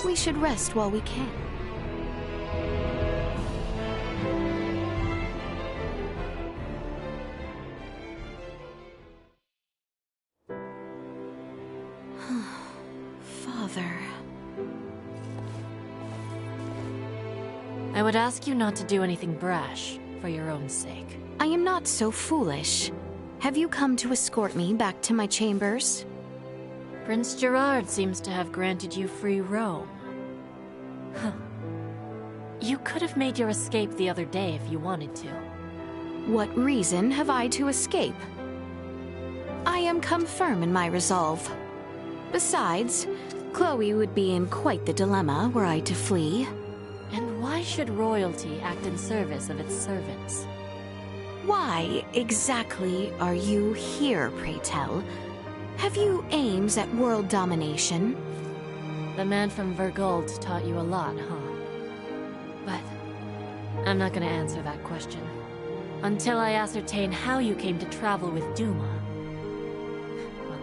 We should rest while we can. Father. I would ask you not to do anything brash, for your own sake. I am not so foolish. Have you come to escort me back to my chambers? Prince Gerard seems to have granted you free roam. Huh. You could have made your escape the other day if you wanted to. What reason have I to escape? I am come firm in my resolve. Besides, Chloe would be in quite the dilemma were I to flee. And why should royalty act in service of its servants? Why exactly are you here, pray tell? Have you aims at world domination? The man from Vergold taught you a lot, huh? But I'm not gonna answer that question until I ascertain how you came to travel with Duma. Well,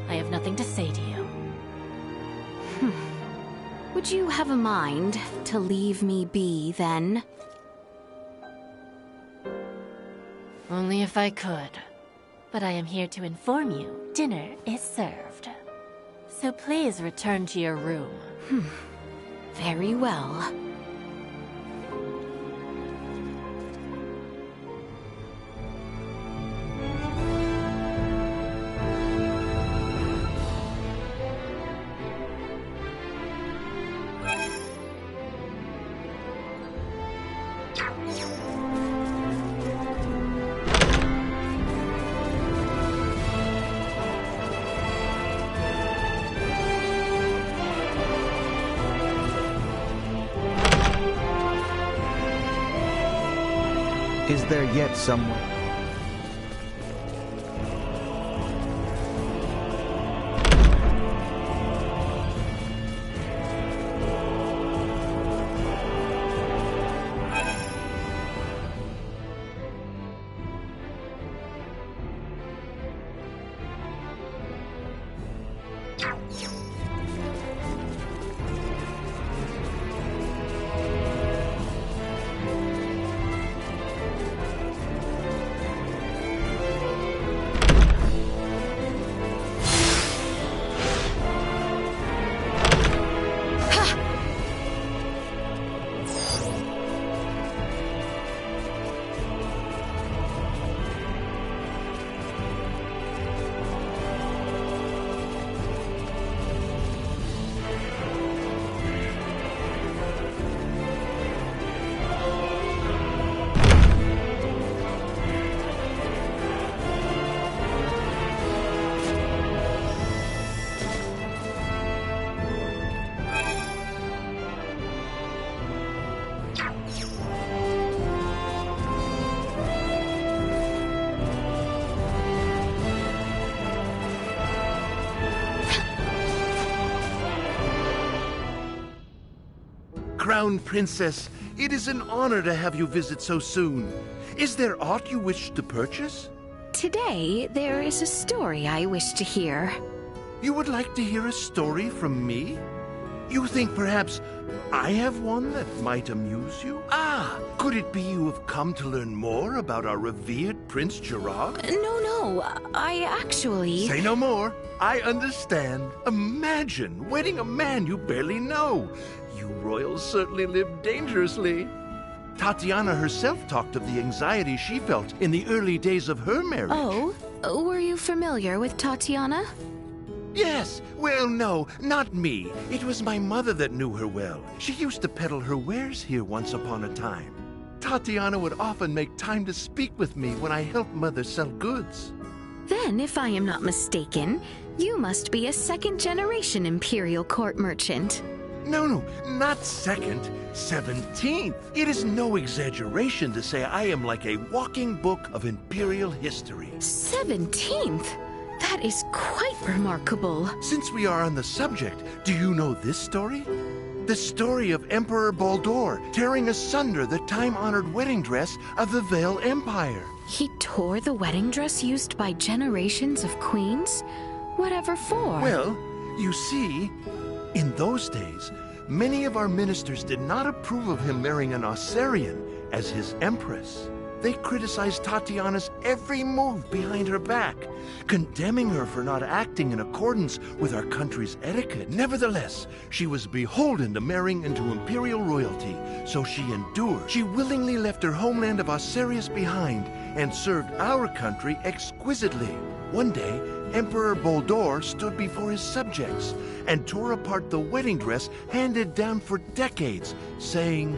I have nothing to say to you. Would you have a mind to leave me be, then? Only if I could. But I am here to inform you, dinner is served. So please return to your room. Very well. Is there yet someone? Crown Princess, it is an honor to have you visit so soon. Is there aught you wish to purchase? Today, there is a story I wish to hear. You would like to hear a story from me? You think perhaps I have one that might amuse you? Ah, could it be you have come to learn more about our revered Prince Gerard? No, I actually... Say no more. I understand. Imagine wedding a man you barely know. You royals certainly live dangerously. Tatiana herself talked of the anxiety she felt in the early days of her marriage. Oh, were you familiar with Tatiana? Yes. Well, no, not me. It was my mother that knew her well. She used to peddle her wares here once upon a time. Tatiana would often make time to speak with me when I helped Mother sell goods. Then, if I am not mistaken, you must be a second-generation Imperial court merchant. No, not second, 17th. It is no exaggeration to say I am like a walking book of Imperial history. 17th? That is quite remarkable. Since we are on the subject, do you know this story? The story of Emperor Baldur tearing asunder the time-honored wedding dress of the Vale Empire. He tore the wedding dress used by generations of queens? Whatever for? Well, you see, In those days, many of our ministers did not approve of him marrying an Osirian as his empress. They criticized Tatiana's every move behind her back, condemning her for not acting in accordance with our country's etiquette. Nevertheless, she was beholden to marrying into imperial royalty, so she endured. She willingly left her homeland of Osirius behind and served our country exquisitely. One day, Emperor Boldor stood before his subjects and tore apart the wedding dress handed down for decades, saying,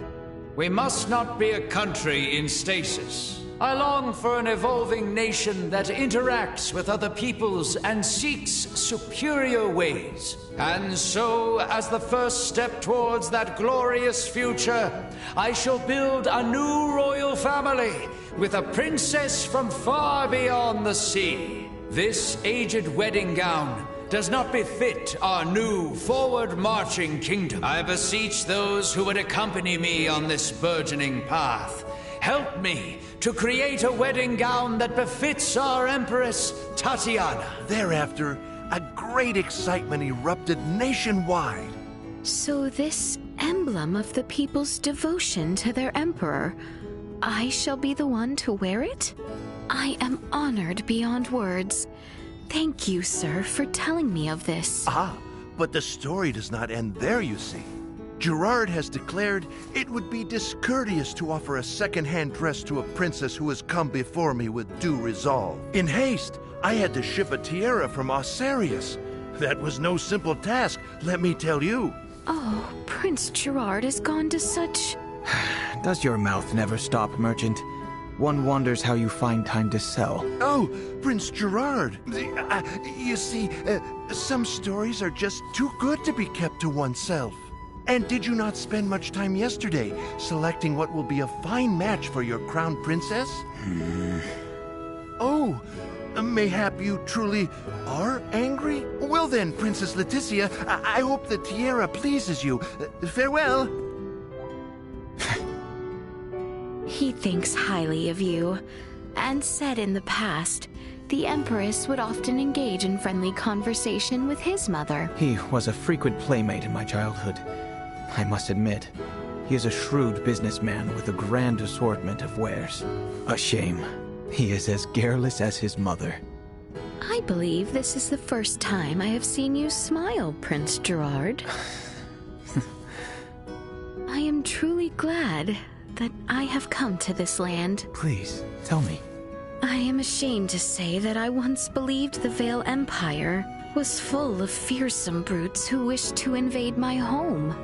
"We must not be a country in stasis. I long for an evolving nation that interacts with other peoples and seeks superior ways. And so, as the first step towards that glorious future, I shall build a new royal family with a princess from far beyond the sea. This aged wedding gown does not befit our new forward-marching kingdom. I beseech those who would accompany me on this burgeoning path. Help me to create a wedding gown that befits our Empress, Tatiana." Thereafter, a great excitement erupted nationwide. So this emblem of the people's devotion to their emperor, I shall be the one to wear it? I am honored beyond words. Thank you, sir, for telling me of this. Ah, but the story does not end there, you see. Gerard has declared it would be discourteous to offer a second-hand dress to a princess who has come before me with due resolve. In haste, I had to ship a tiara from Osirius. That was no simple task, let me tell you. Oh, Prince Gerard has gone to such... Does your mouth never stop, merchant? One wonders how you find time to sell. Oh, Prince Gerard. You see, some stories are just too good to be kept to oneself. And did you not spend much time yesterday selecting what will be a fine match for your crown princess? Oh, mayhap you truly are angry? Well then, Princess Leticia, I hope the tiara pleases you. Farewell. He thinks highly of you, and said in the past, the Empress would often engage in friendly conversation with his mother. He was a frequent playmate in my childhood. I must admit, he is a shrewd businessman with a grand assortment of wares. A shame. He is as garrulous as his mother. I believe this is the first time I have seen you smile, Prince Gerard. I am truly glad that I have come to this land. Please, tell me. I am ashamed to say that I once believed the Vale Empire was full of fearsome brutes who wished to invade my home.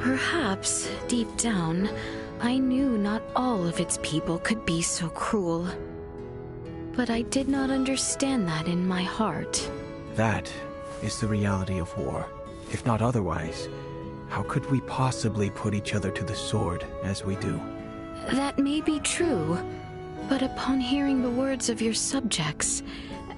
Perhaps, deep down, I knew not all of its people could be so cruel. But I did not understand that in my heart. That is the reality of war. If not otherwise, how could we possibly put each other to the sword as we do? That may be true, but upon hearing the words of your subjects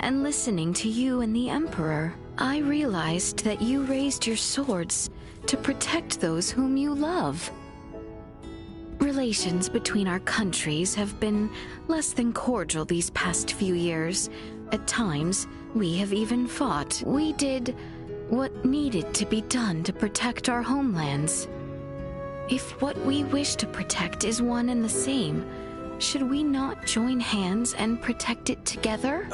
and listening to you and the Emperor, I realized that you raised your swords to protect those whom you love. Relations between our countries have been less than cordial these past few years. At times, we have even fought. We did what needed to be done to protect our homelands. If what we wish to protect is one and the same, should we not join hands and protect it together?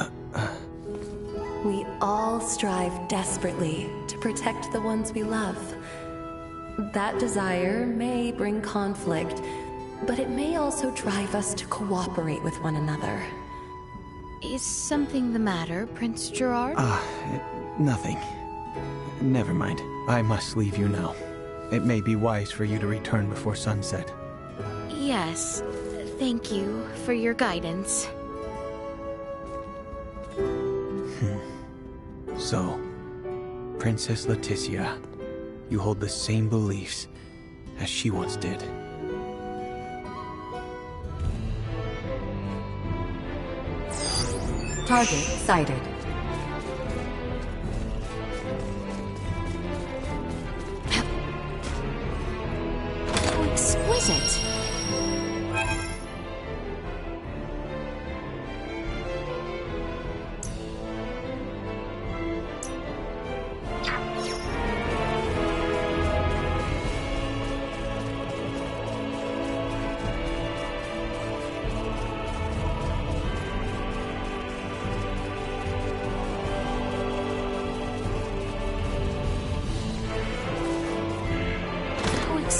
We all strive desperately to protect the ones we love. That desire may bring conflict, but it may also drive us to cooperate with one another. Is something the matter, Prince Gerard? Nothing. Never mind. I must leave you now. It may be wise for you to return before sunset. Yes. Thank you for your guidance. So, Princess Leticia, you hold the same beliefs as she once did. Target sighted. How exquisite!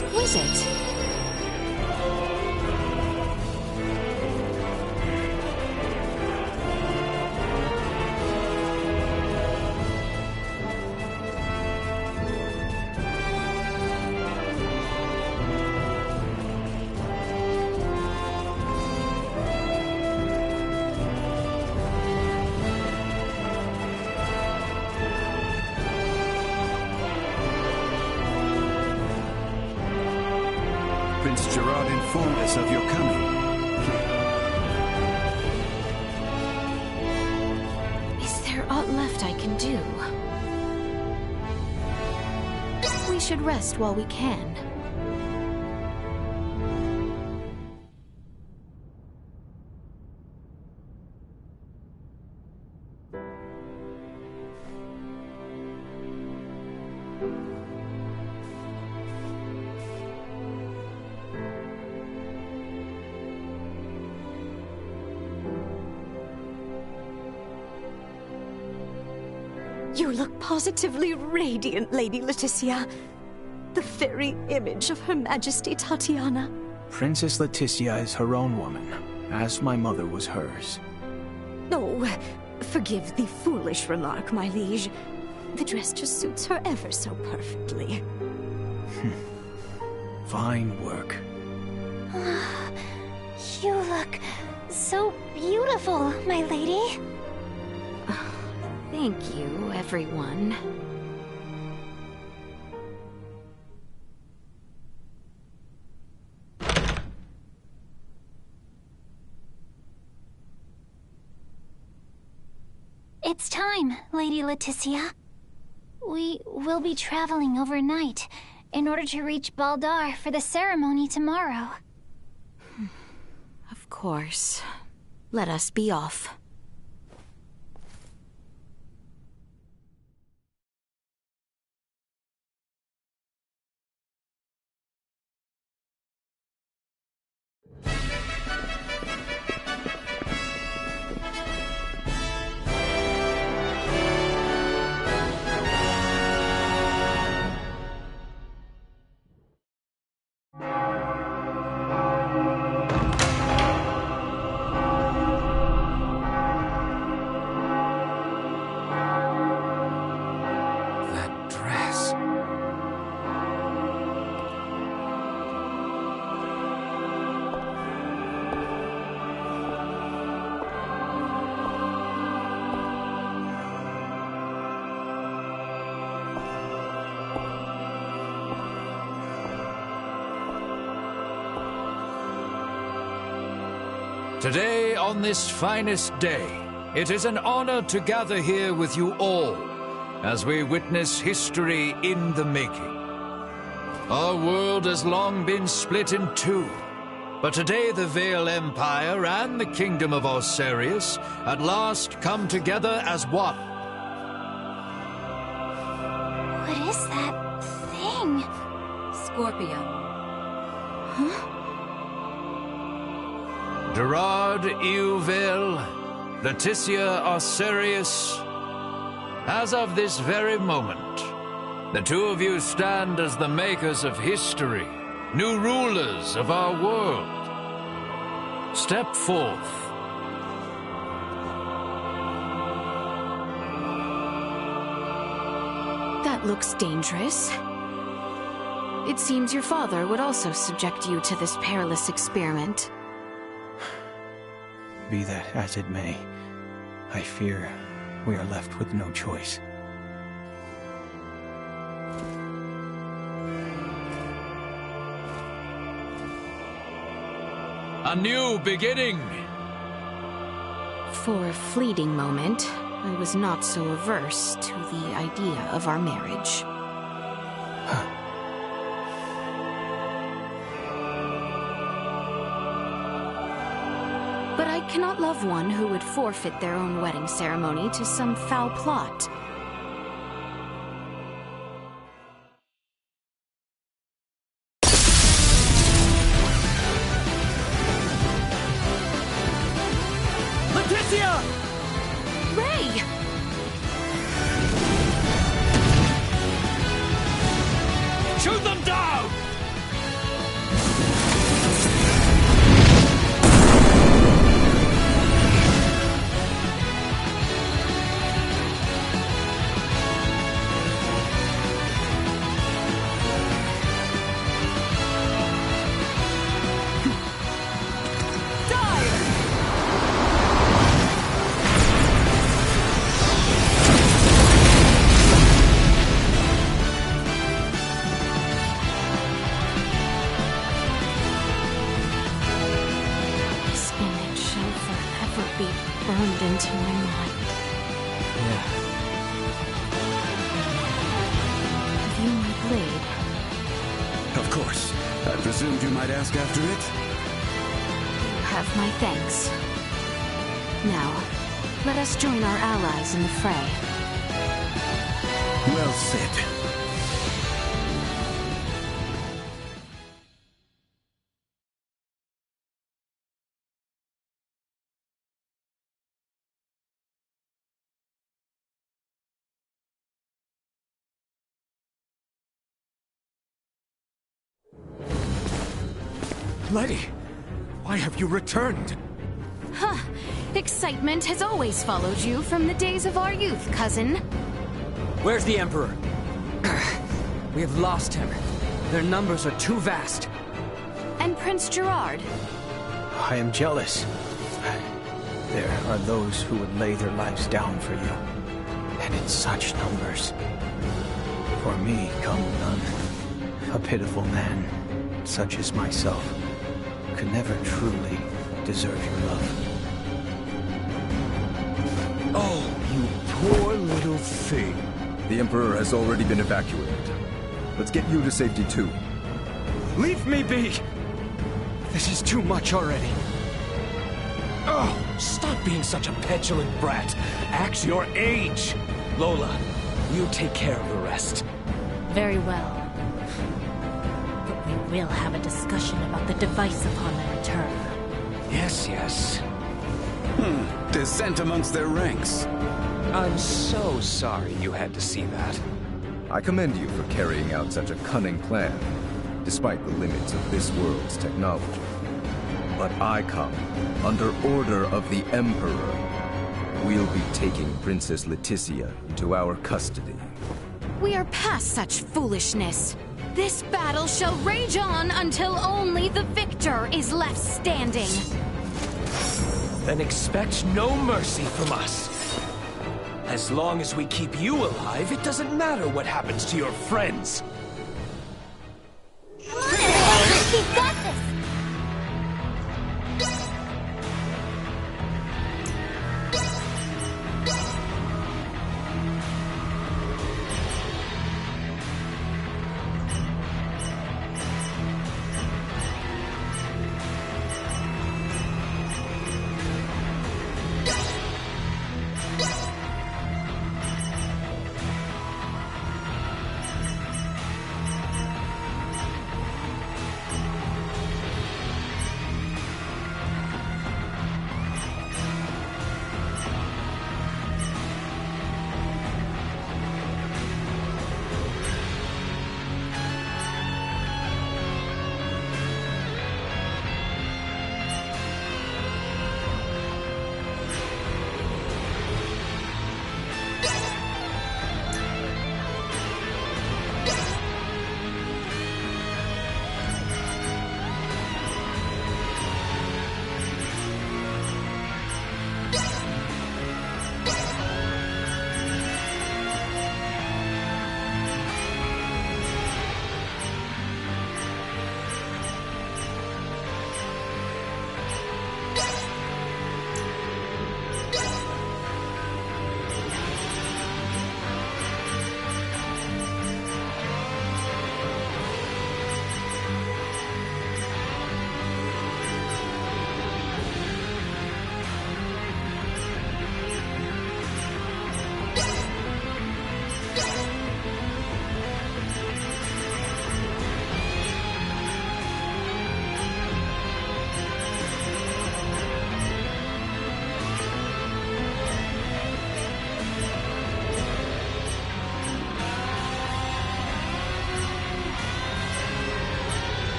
exquisite. Prince Gerard informed us of your coming. Is there aught left I can do? We should rest while we can. You look positively radiant, Lady Leticia. The very image of Her Majesty Tatiana. Princess Leticia is her own woman, as my mother was hers. Oh, forgive the foolish remark, my liege. The dress just suits her ever so perfectly. Fine work. You look so beautiful, my lady. Thank you, everyone. It's time, Lady Leticia. We will be traveling overnight in order to reach Baldar for the ceremony tomorrow. Of course. Let us be off. That dress. Today, on this finest day, it is an honor to gather here with you all as we witness history in the making. Our world has long been split in two, but today the Vale Empire and the Kingdom of Osarius at last come together as one. What is that thing? Scorpio. Gerard Euvale, Leticia Osarius, as of this very moment, the two of you stand as the makers of history, new rulers of our world. Step forth. That looks dangerous. It seems your father would also subject you to this perilous experiment. Be that as it may, I fear we are left with no choice. A new beginning. For a fleeting moment, I was not so averse to the idea of our marriage. But I cannot love one who would forfeit their own wedding ceremony to some foul plot. Leticia! Ray! Shoot them down! I burned into my mind. Yeah. Have you my blade? Of course. I presumed you might ask after it? You have my thanks. Now, let us join our allies in the fray. Well said. Lady, why have you returned? Huh. Excitement has always followed you from the days of our youth, cousin. Where's the Emperor? We have lost him. Their numbers are too vast. And Prince Gerard. I am jealous. There are those who would lay their lives down for you. And in such numbers. For me come none. A pitiful man, such as myself, could never truly deserve your love. Oh, you poor little thing. The Emperor has already been evacuated. Let's get you to safety too. Leave me be! This is too much already. Oh, stop being such a petulant brat. Act your age. Lola, you take care of the rest. Very well. But we will have a discussion about the device upon their return. Yes, yes. Dissent amongst their ranks. I'm so sorry you had to see that. I commend you for carrying out such a cunning plan, despite the limits of this world's technology. But I come under order of the Emperor. We'll be taking Princess Leticia into our custody. We are past such foolishness. This battle shall rage on until only the victor is left standing. Then expect no mercy from us. As long as we keep you alive, it doesn't matter what happens to your friends. Come on, everybody! We've got this!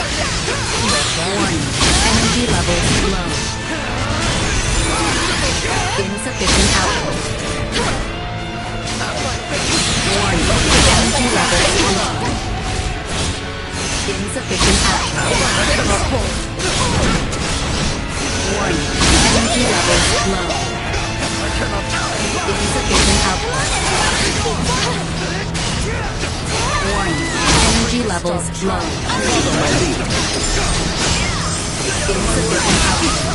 Warning. Energy levels low. Insufficient output. Warning. Energy levels low. Insufficient output. Warning. Energy levels low. Insufficient output. Warning. Energy levels low. Follow my lead. Insufficient output.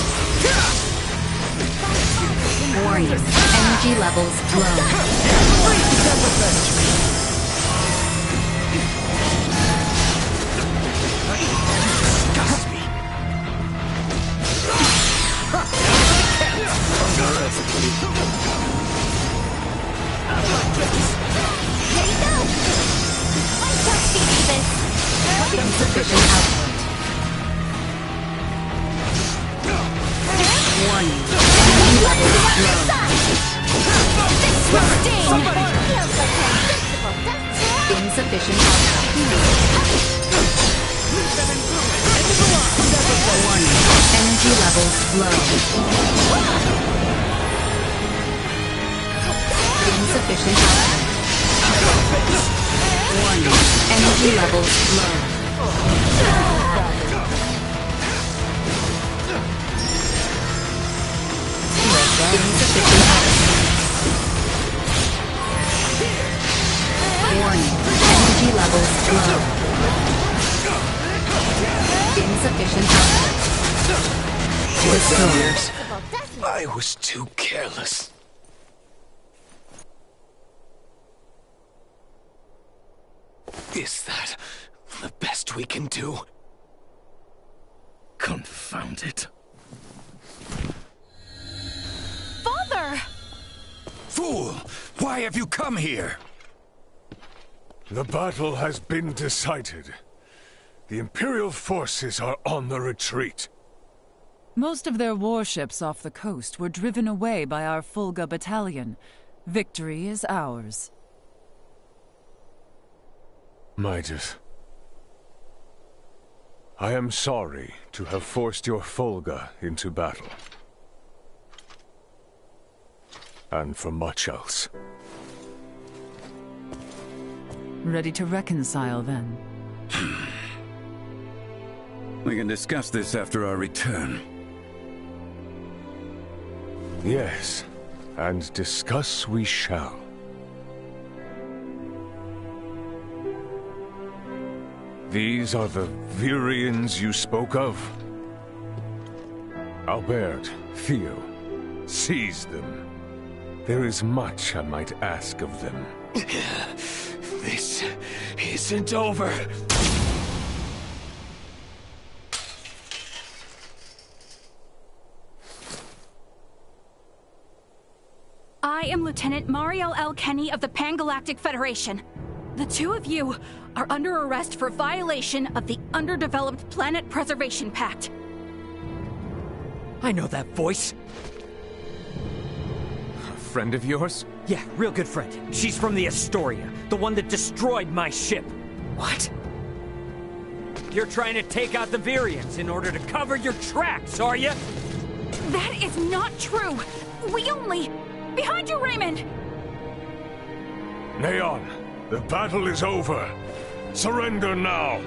Warning. Energy levels low. Disgust me. Insufficient output. Warning. Energy levels low. Insufficient output. Warning. Energy levels low. Insufficient output. Warning. Energy levels low. Insufficient output. Warning. Energy levels low. Insufficient output. Years, I was too careless. Is that the best we can do? Confound it. Father! Fool! Why have you come here? The battle has been decided. The Imperial forces are on the retreat. Most of their warships off the coast were driven away by our Fulga battalion. Victory is ours. Midas, I am sorry to have forced your Fulga into battle. And for much else. Ready to reconcile, then? We can discuss this after our return. Yes, and discuss we shall. These are the Virians you spoke of? Albert, Theo, seize them. There is much I might ask of them. This isn't over. I am Lieutenant Mariel L. Kenny of the Pan-Galactic Federation. The two of you are under arrest for violation of the Underdeveloped Planet Preservation Pact. I know that voice. A friend of yours? Yeah, real good friend. She's from the Astoria, the one that destroyed my ship. What? You're trying to take out the Virians in order to cover your tracks, are you? That is not true! We only... Behind you, Raymond! Neon, the battle is over. Surrender now!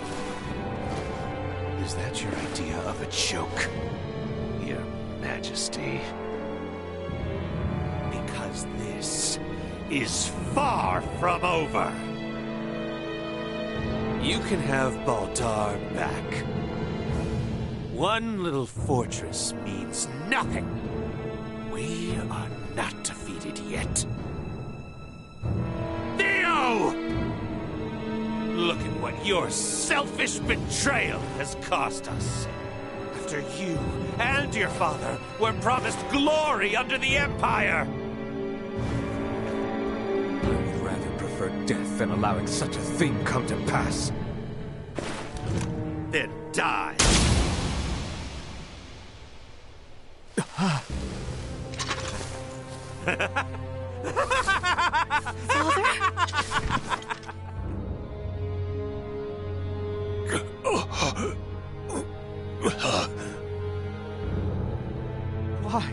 Is that your idea of a joke, Your Majesty? Because this is far from over. You can have Baldar back. One little fortress means nothing. We are not defeated yet. Theo! Look at what your selfish betrayal has cost us. After you and your father were promised glory under the Empire. I would rather prefer death than allowing such a thing come to pass. Then die. Why?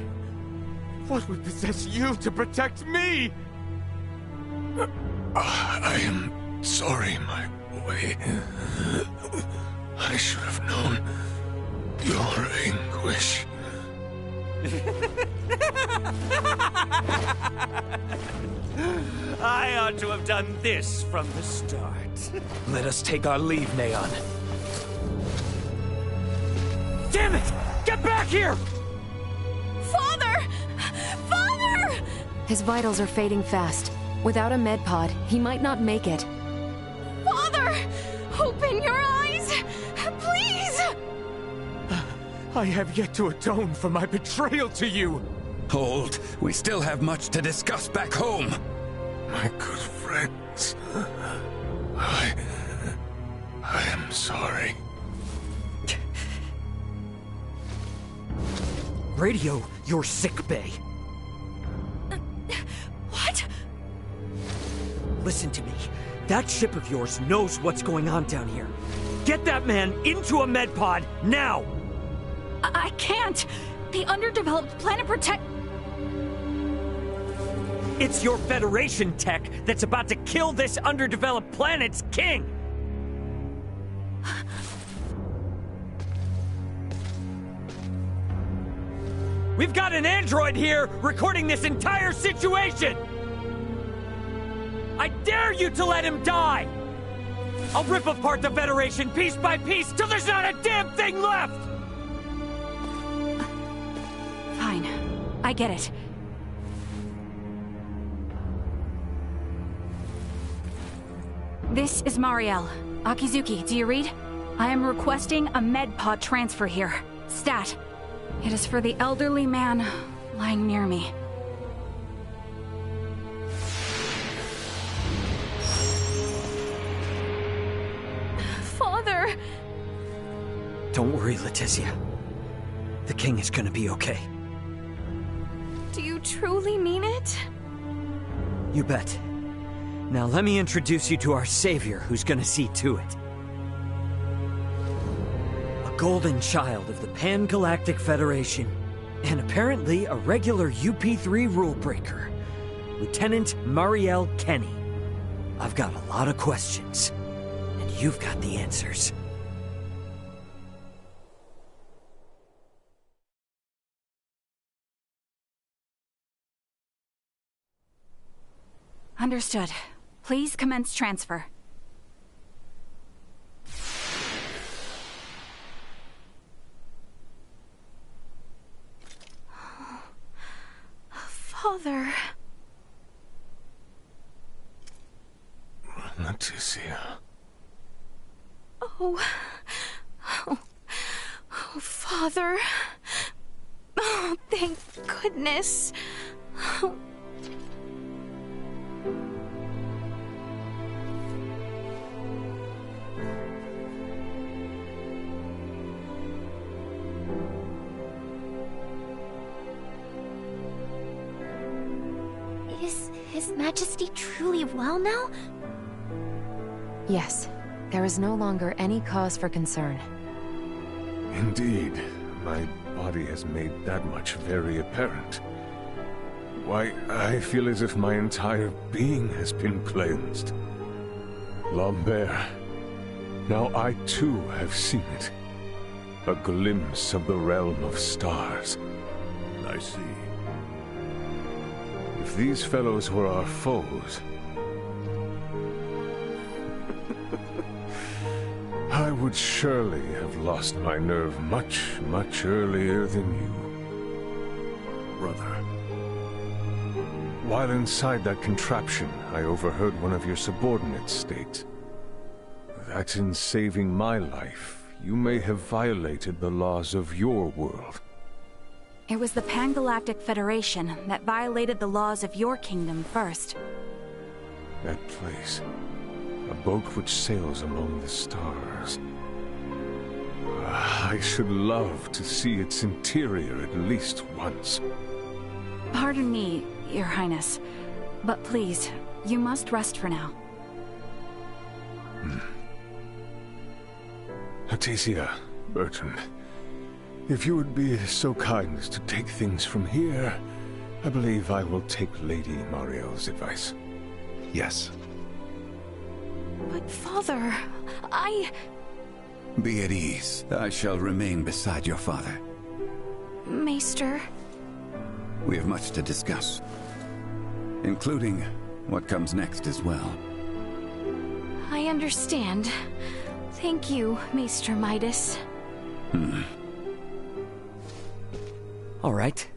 What would possess you to protect me? I am sorry, my boy. I should have known your anguish. I ought to have done this from the start. Let us take our leave, Neon. Damn it! Get back here! Father! Father! His vitals are fading fast. Without a med pod, he might not make it. Father! Open your eyes! Please! I have yet to atone for my betrayal to you! Hold. We still have much to discuss back home. My good friends, I am sorry. Radio your sick bay. What? Listen to me. That ship of yours knows what's going on down here. Get that man into a med pod now! I can't! The underdeveloped planet protect... It's your Federation tech that's about to kill this underdeveloped planet's king! We've got an android here recording this entire situation! I dare you to let him die! I'll rip apart the Federation piece by piece till there's not a damn thing left! Fine. I get it. This is Marielle. Akizuki, do you read? I am requesting a med pod transfer here. Stat. It is for the elderly man lying near me. Father! Don't worry, Leticia. The king is gonna be okay. Do you truly mean it? You bet. Now let me introduce you to our savior who's gonna see to it. A golden child of the Pan-Galactic Federation, and apparently a regular UP3 rule breaker, Lieutenant Marielle Kenny. I've got a lot of questions, and you've got the answers. Understood. Please commence transfer. Father... Leticia. Oh, Father. Oh, thank goodness. Oh. Is His Majesty truly well now? Yes. There is no longer any cause for concern. Indeed. My body has made that much very apparent. Why, I feel as if my entire being has been cleansed. Lambert. Now I too have seen it. A glimpse of the realm of stars. I see. If these fellows were our foes, I would surely have lost my nerve much, much earlier than you. Brother. While inside that contraption, I overheard one of your subordinates state that in saving my life, you may have violated the laws of your world. It was the Pan-Galactic Federation that violated the laws of your kingdom first. That place. A boat which sails among the stars. I should love to see its interior at least once. Pardon me, Your Highness, but please, you must rest for now. Leticia, Bertrand, If you would be so kind as to take things from here, I believe I will take Lady Mariel's advice. Yes. But Father, Be at ease. I shall remain beside your father. Maester. We have much to discuss, including what comes next as well. I understand. Thank you, Maester Midas. All right.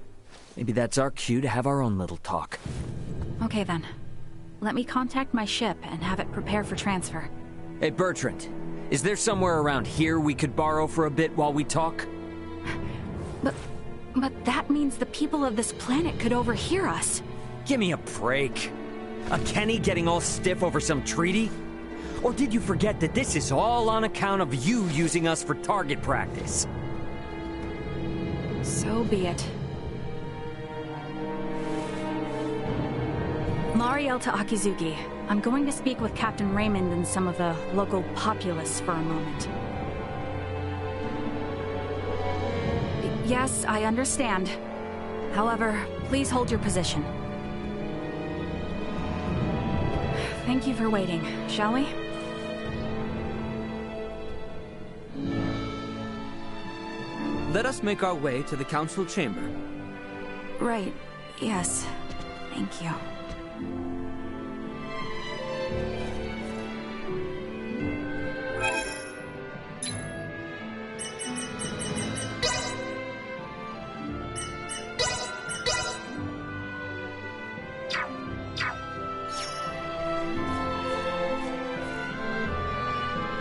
Maybe that's our cue to have our own little talk. Okay then. Let me contact my ship and have it prepare for transfer. Hey, Bertrand. Is there somewhere around here we could borrow for a bit while we talk? But that means the people of this planet could overhear us. Give me a break. A Kenny getting all stiff over some treaty? Or did you forget that this is all on account of you using us for target practice? So be it. Mariel to Akizuki. I'm going to speak with Captain Raymond and some of the local populace for a moment. Yes, I understand. However, please hold your position. Thank you for waiting, shall we? Let us make our way to the council chamber. Right, yes. Thank you.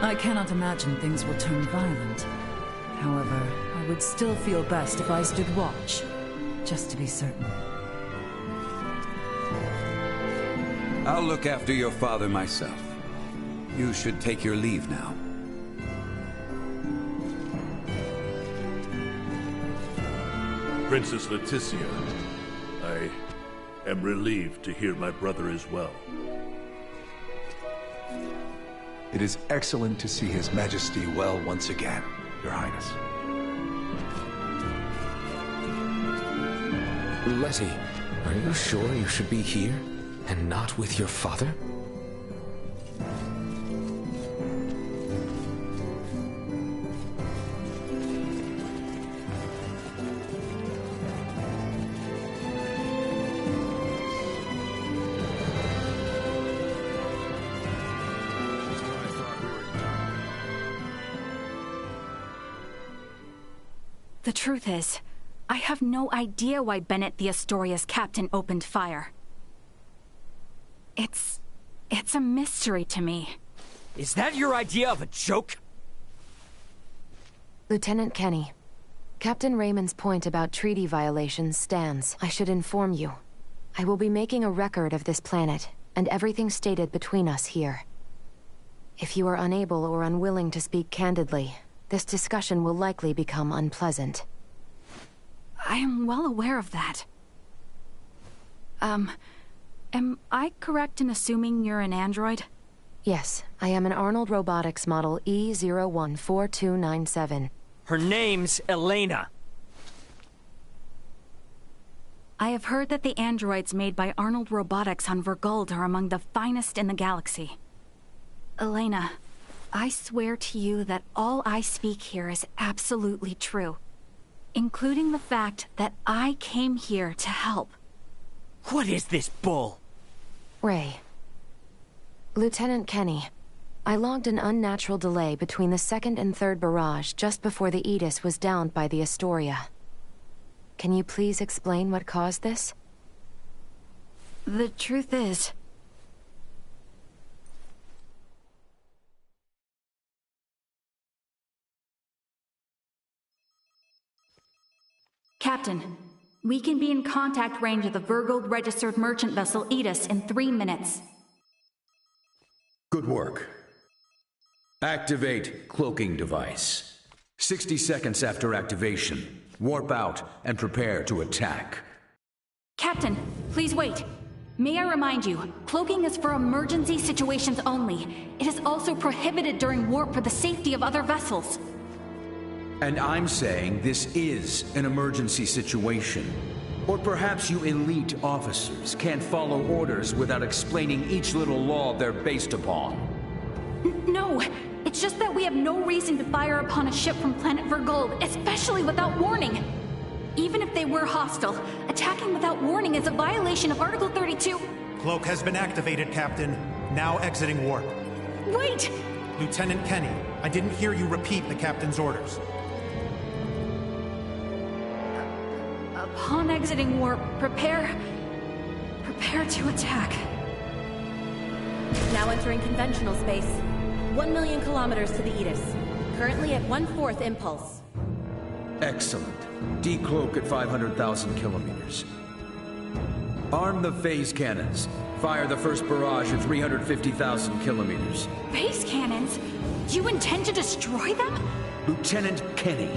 I cannot imagine things will turn violent. However, I would still feel best if I stood watch, just to be certain. I'll look after your father myself. You should take your leave now. Princess Leticia, I am relieved to hear my brother is well. It is excellent to see His Majesty well once again, Your Highness. Letty, are you sure you should be here, and not with your father? The truth is, I have no idea why Bennett the Astoria's captain opened fire. It's a mystery to me. Is that your idea of a joke? Lieutenant Kenny, Captain Raymond's point about treaty violations stands. I should inform you. I will be making a record of this planet, and everything stated between us here. If you are unable or unwilling to speak candidly, this discussion will likely become unpleasant. I am well aware of that. Am I correct in assuming you're an android? Yes, I am an Arnold Robotics model E014297. Her name's Elena. I have heard that the androids made by Arnold Robotics on Vergold are among the finest in the galaxy. Elena, I swear to you that all I speak here is absolutely true, including the fact that I came here to help. What is this bull? Ray. Lieutenant Kenny, I logged an unnatural delay between the second and third barrage just before the Aegis was downed by the Astoria. Can you please explain what caused this? The truth is, Captain, we can be in contact range of the Vergold registered merchant vessel Aegis in 3 minutes. Good work. Activate cloaking device. 60 seconds after activation, warp out and prepare to attack. Captain, please wait. May I remind you, cloaking is for emergency situations only. It is also prohibited during warp for the safety of other vessels. And I'm saying this is an emergency situation. Or perhaps you elite officers can't follow orders without explaining each little law they're based upon. No, it's just that we have no reason to fire upon a ship from planet Vergold, especially without warning. Even if they were hostile, attacking without warning is a violation of Article 32. Cloak has been activated, Captain. Now exiting warp. Wait! Lieutenant Kenny, I didn't hear you repeat the captain's orders. Upon exiting warp, prepare to attack. Now entering conventional space. 1 million kilometers to the Edis. Currently at 1/4 impulse. Excellent. Decloak at 500,000 kilometers. Arm the phase cannons. Fire the first barrage at 350,000 kilometers. Phase cannons? Do you intend to destroy them? Lieutenant Kenny,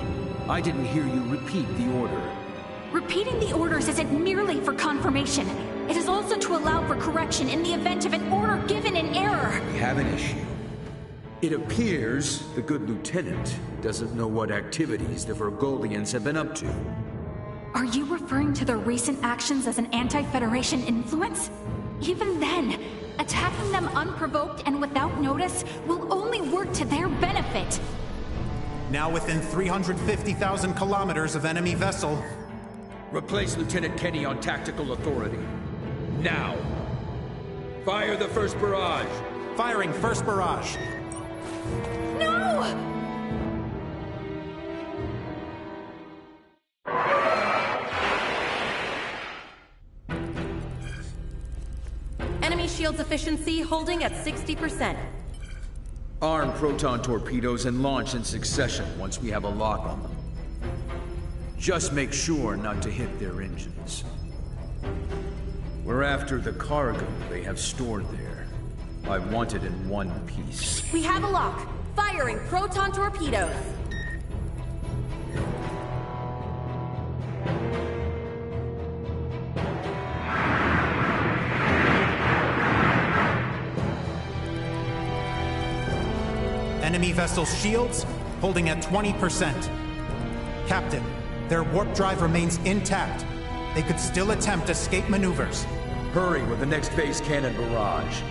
I didn't hear you repeat the order. Repeating the orders isn't merely for confirmation. It is also to allow for correction in the event of an order given in error. We have an issue. It appears the good lieutenant doesn't know what activities the Vergoldians have been up to. Are you referring to their recent actions as an anti-Federation influence? Even then, attacking them unprovoked and without notice will only work to their benefit. Now within 350,000 kilometers of enemy vessel. Replace Lieutenant Kenny on tactical authority. Now! Fire the first barrage! Firing first barrage. No! Enemy shields efficiency holding at 60%. Arm proton torpedoes and launch in succession once we have a lock on them. Just make sure not to hit their engines. We're after the cargo they have stored there. I want it in one piece. We have a lock. Firing proton torpedoes. Enemy vessel's shields holding at 20%. Captain, their warp drive remains intact. They could still attempt escape maneuvers. Hurry with the next phase cannon barrage.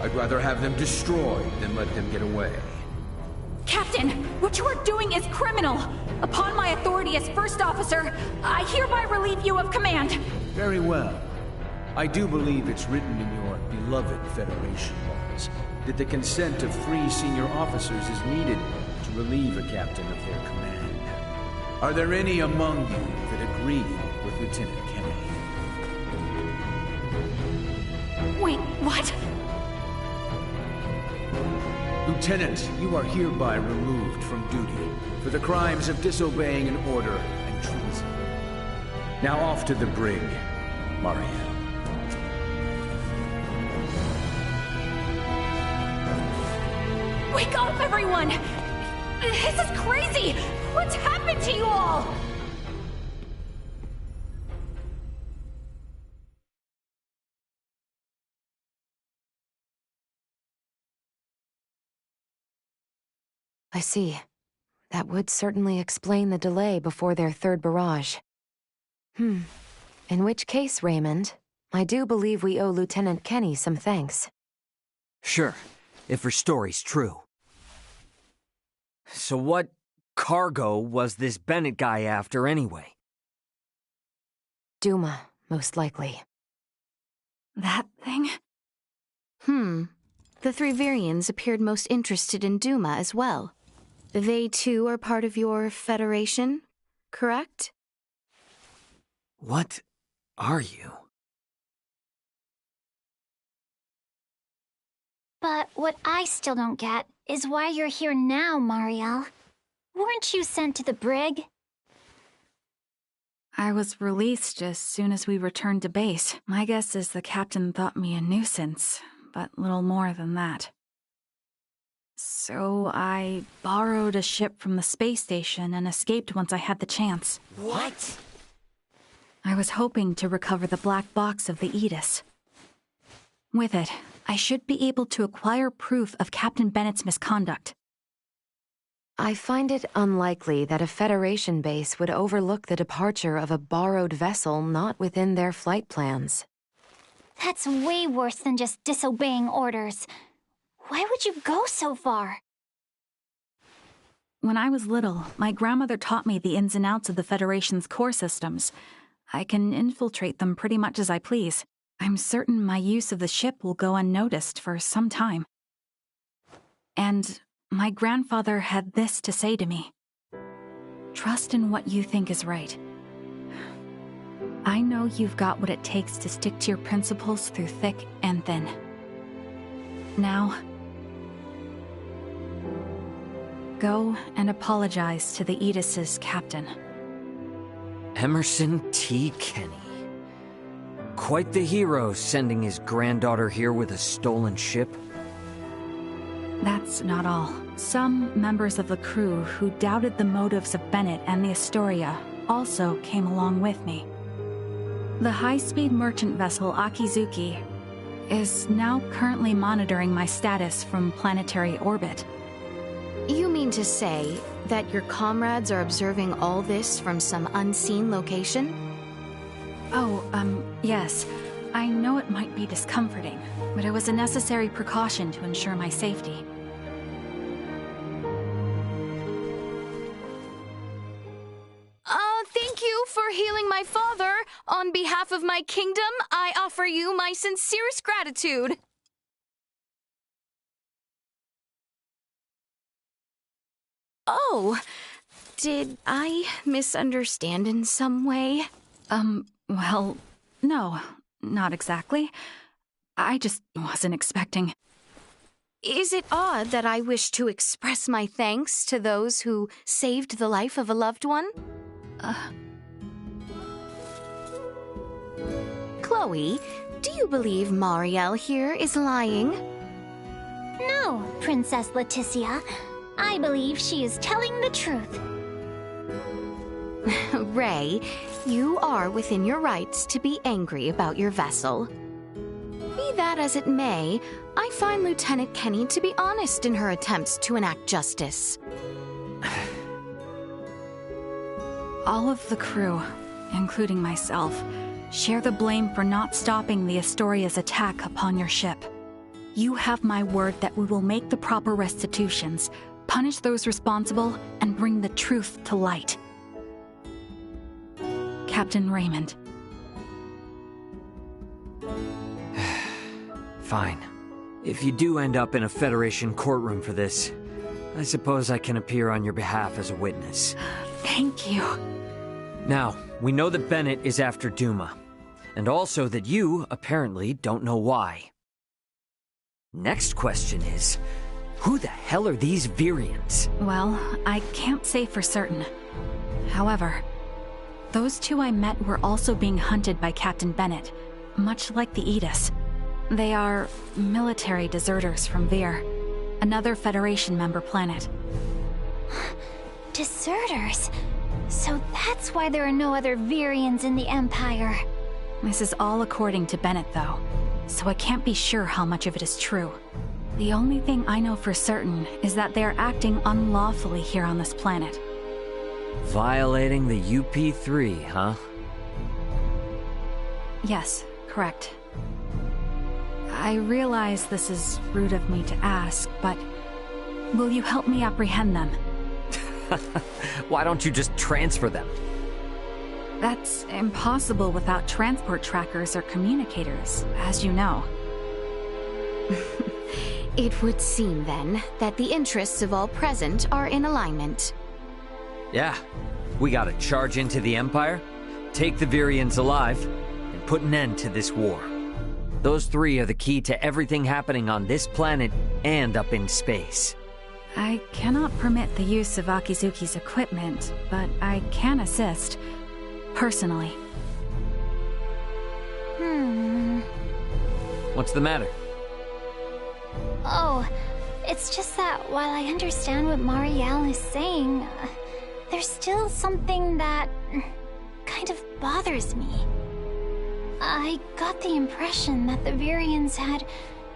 I'd rather have them destroyed than let them get away. Captain, what you are doing is criminal. Upon my authority as first officer, I hereby relieve you of command. Very well. I do believe it's written in your beloved Federation laws that the consent of 3 senior officers is needed to relieve a captain of their command. Are there any among you that agree with Lieutenant Kenny? Wait, what? Lieutenant, you are hereby removed from duty for the crimes of disobeying an order and treason. Now off to the brig, Mariel. Wake up, everyone! This is crazy! What's happened to you all? I see. That would certainly explain the delay before their third barrage. In which case, Raymond, I do believe we owe Lieutenant Kenny some thanks. Sure, if her story's true. So what cargo was this Bennett guy after anyway? Duma, most likely. That thing? The 3 Virians appeared most interested in Duma as well. They too are part of your Federation, correct? What are you? But what I still don't get is why you're here now, Mariel. Weren't you sent to the brig? I was released as soon as we returned to base. My guess is the captain thought me a nuisance, but little more than that. So I borrowed a ship from the space station and escaped once I had the chance. What? I was hoping to recover the black box of the Edis. With it, I should be able to acquire proof of Captain Bennett's misconduct. I find it unlikely that a Federation base would overlook the departure of a borrowed vessel not within their flight plans. That's way worse than just disobeying orders. Why would you go so far? When I was little, my grandmother taught me the ins and outs of the Federation's core systems. I can infiltrate them pretty much as I please. I'm certain my use of the ship will go unnoticed for some time. And my grandfather had this to say to me. Trust in what you think is right. I know you've got what it takes to stick to your principles through thick and thin. Now, go and apologize to the Aegis's captain. Emerson T. Kenny. Quite the hero, sending his granddaughter here with a stolen ship. That's not all. Some members of the crew who doubted the motives of Bennett and the Astoria also came along with me. The high-speed merchant vessel Akizuki is now currently monitoring my status from planetary orbit. You mean to say that your comrades are observing all this from some unseen location? Oh, yes. I know it might be discomforting, but it was a necessary precaution to ensure my safety. Thank you for healing my father. On behalf of my kingdom, I offer you my sincerest gratitude. Oh, did I misunderstand in some way? Well, no, not exactly. I just wasn't expecting. Is it odd that I wish to express my thanks to those who saved the life of a loved one? Chloe, do you believe Marielle here is lying? No, Princess Leticia. I believe she is telling the truth. Ray, you are within your rights to be angry about your vessel. Be that as it may, I find Lieutenant Kenny to be honest in her attempts to enact justice. All of the crew, including myself, share the blame for not stopping the Astoria's attack upon your ship. You have my word that we will make the proper restitutions, punish those responsible, and bring the truth to light. Captain Raymond. Fine. If you do end up in a Federation courtroom for this, I suppose I can appear on your behalf as a witness. Thank you. Now, we know that Bennett is after Duma, and also that you, apparently, don't know why. Next question is, who the hell are these Virians? Well, I can't say for certain. However, those two I met were also being hunted by Captain Bennett, much like the Aegis. They are military deserters from Vir, another Federation member planet. Deserters? So that's why there are no other Virians in the Empire. This is all according to Bennett, though, so I can't be sure how much of it is true. The only thing I know for certain is that they are acting unlawfully here on this planet. Violating the UP3, huh? Yes, correct. I realize this is rude of me to ask, but will you help me apprehend them? Why don't you just transfer them? That's impossible without transport trackers or communicators, as you know. It would seem, then, that the interests of all present are in alignment. Yeah. We gotta charge into the Empire, take the Virians alive, and put an end to this war. Those three are the key to everything happening on this planet and up in space. I cannot permit the use of Akizuki's equipment, but I can assist, personally. What's the matter? Oh, it's just that while I understand what Marielle is saying, there's still something that kind of bothers me. I got the impression that the Virians had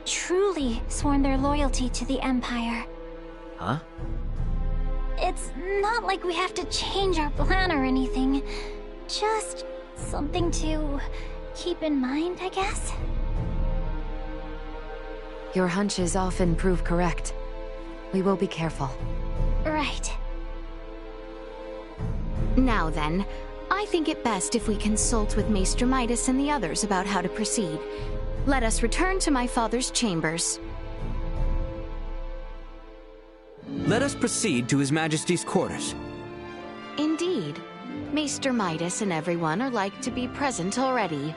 truly sworn their loyalty to the Empire. Huh? It's not like we have to change our plan or anything. Just something to keep in mind, I guess? Your hunches often prove correct. We will be careful. Right. Now then, I think it best if we consult with Maester Midas and the others about how to proceed. Let us return to my father's chambers. Let us proceed to His Majesty's quarters. Indeed. Maester Midas and everyone are like to be present already.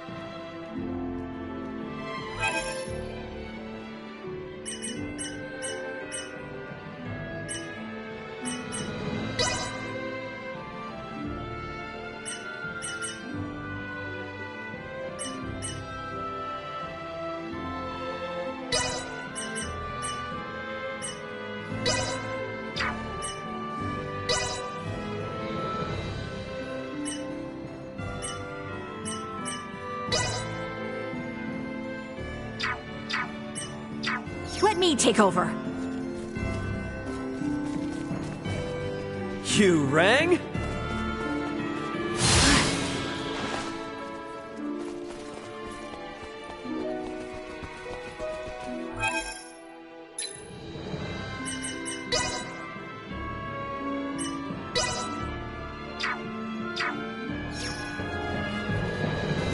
Let me take over. You rang?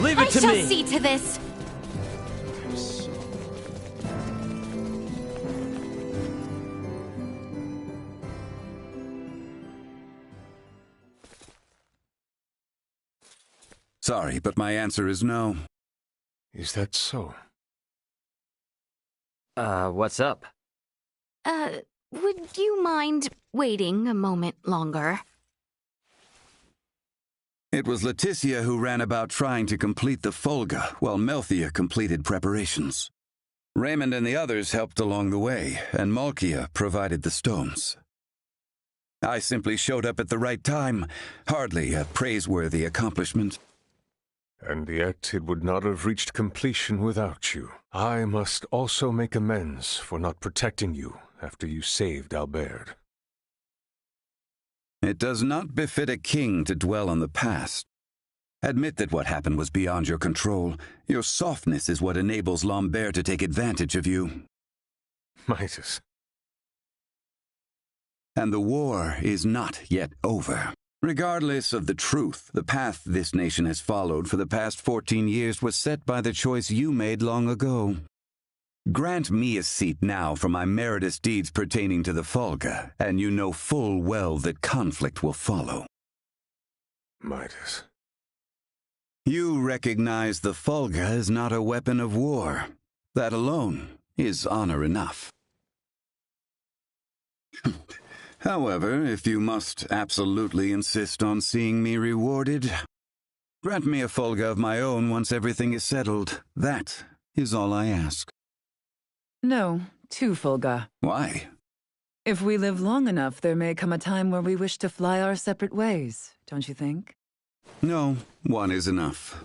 Leave it to me. I shall see to this. Sorry, but my answer is no. Is that so? What's up? Would you mind waiting a moment longer? It was Leticia who ran about trying to complete the Folga, while Melthia completed preparations. Raymond and the others helped along the way, and Malkia provided the stones. I simply showed up at the right time, hardly a praiseworthy accomplishment. And yet it would not have reached completion without you. I must also make amends for not protecting you after you saved Albert. It does not befit a king to dwell on the past. Admit that what happened was beyond your control. Your softness is what enables Lambert to take advantage of you. Midas. And the war is not yet over. Regardless of the truth, the path this nation has followed for the past 14 years was set by the choice you made long ago. Grant me a seat now for my meritorious deeds pertaining to the Folga, and you know full well that conflict will follow. Midas. You recognize the Folga is not a weapon of war. That alone is honor enough. However, if you must absolutely insist on seeing me rewarded, grant me a Folga of my own once everything is settled. That is all I ask. No, 2 Folga. Why? If we live long enough, there may come a time where we wish to fly our separate ways, don't you think? No, 1 is enough.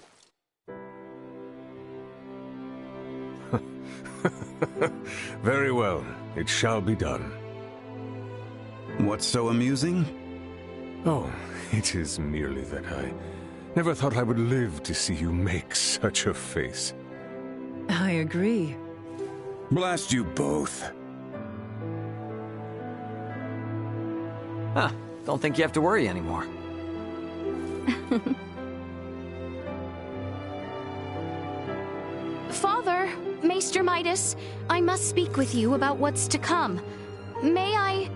Very well, it shall be done. What's so amusing? Oh, it is merely that I never thought I would live to see you make such a face. I agree. Blast you both. Huh, don't think you have to worry anymore. Father, Maester Midas, I must speak with you about what's to come. May I...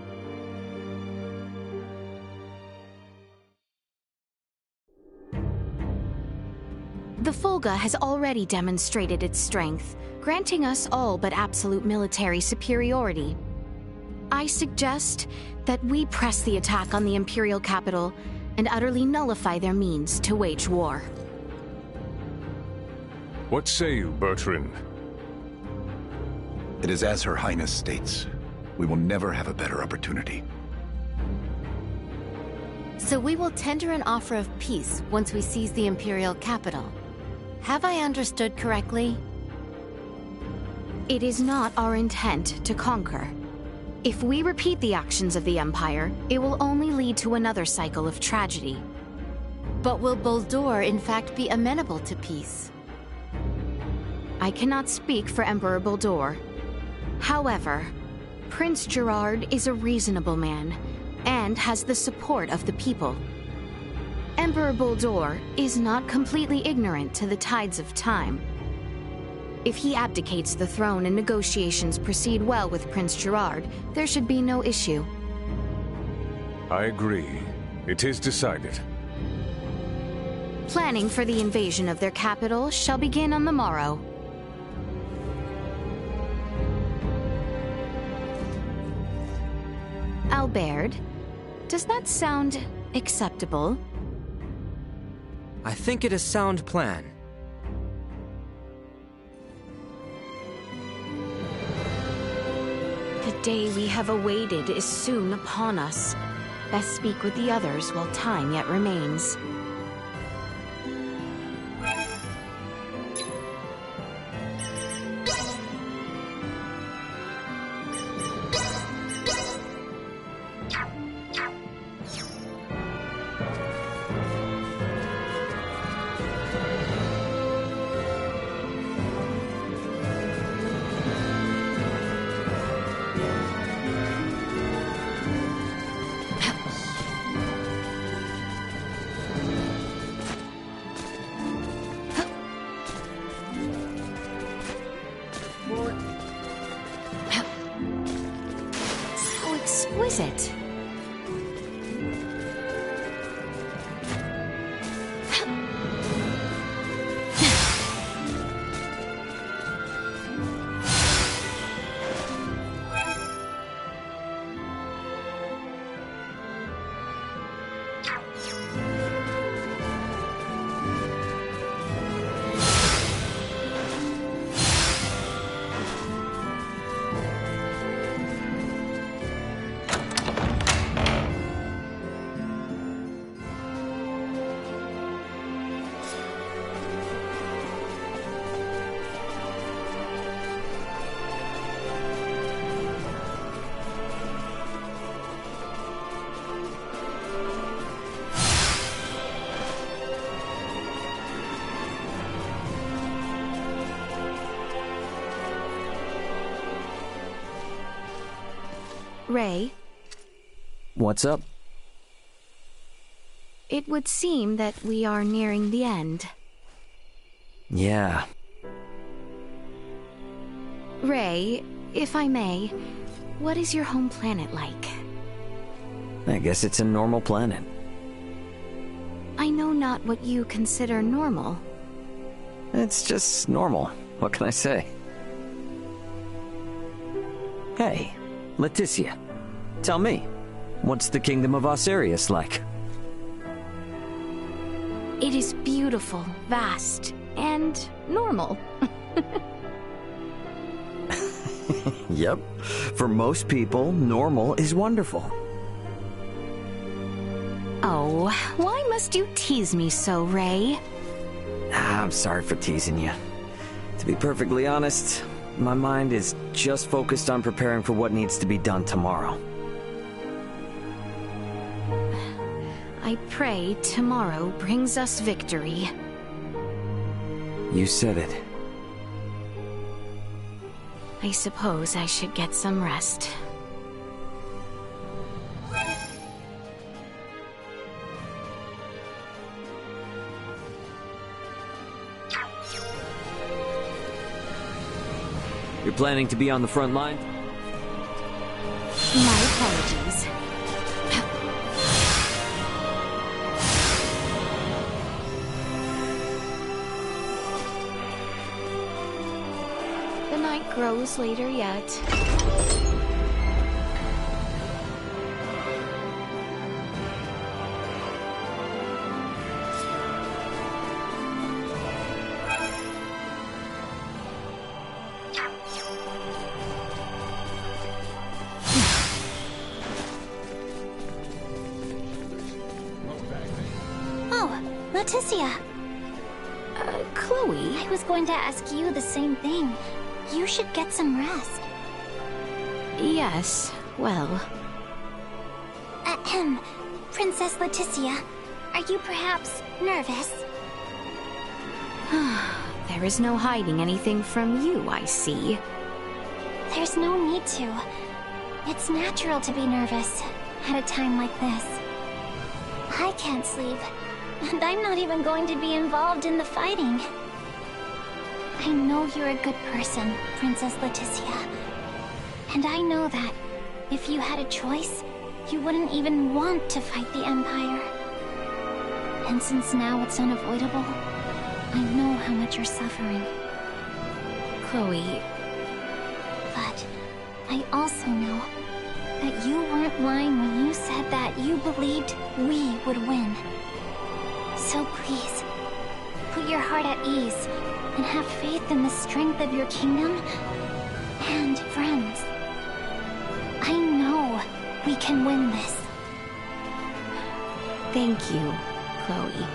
The Folga has already demonstrated its strength, granting us all but absolute military superiority. I suggest that we press the attack on the Imperial capital and utterly nullify their means to wage war. What say you, Bertrand? It is as Her Highness states. We will never have a better opportunity. So we will tender an offer of peace once we seize the Imperial capital. Have I understood correctly? It is not our intent to conquer. If we repeat the actions of the Empire, it will only lead to another cycle of tragedy. But will Boldur in fact be amenable to peace? I cannot speak for Emperor Boldur. However, Prince Gerard is a reasonable man, and has the support of the people. Emperor Boldur is not completely ignorant to the tides of time. If he abdicates the throne and negotiations proceed well with Prince Gerard, there should be no issue. I agree. It is decided. Planning for the invasion of their capital shall begin on the morrow. Albert, does that sound acceptable? I think it a sound plan. The day we have awaited is soon upon us. Best speak with the others while time yet remains. How exquisite! Ray, What's up? it would seem that we are nearing the end. Yeah. Ray, if I may, what is your home planet like? I guess it's a normal planet. I know not what you consider normal. It's just normal. What can I say? Hey, Leticia. Tell me, what's the Kingdom of Osirius like? It is beautiful, vast, and normal. Yep. For most people, normal is wonderful. Oh, why must you tease me so, Ray? I'm sorry for teasing you. To be perfectly honest, my mind is just focused on preparing for what needs to be done tomorrow. I pray tomorrow brings us victory. You said it. I suppose I should get some rest. You're planning to be on the front line? My apologies. The night grows later yet. Oh, Leticia. Chloe? I was going to ask you the same thing. You should get some rest. Yes. well... Ahem. Princess Leticia, are you perhaps nervous? There is no hiding anything from you, I see. There's no need to. It's natural to be nervous at a time like this. I can't sleep, and I'm not even going to be involved in the fighting. I know you're a good person, Princess Leticia. And I know that if you had a choice, you wouldn't even want to fight the Empire. And since now it's unavoidable, I know how much you're suffering. Chloe... But I also know that you weren't lying when you said that you believed we would win. So please, put your heart at ease and have faith in the strength of your kingdom and friends. I know we can win this. Thank you, Chloe.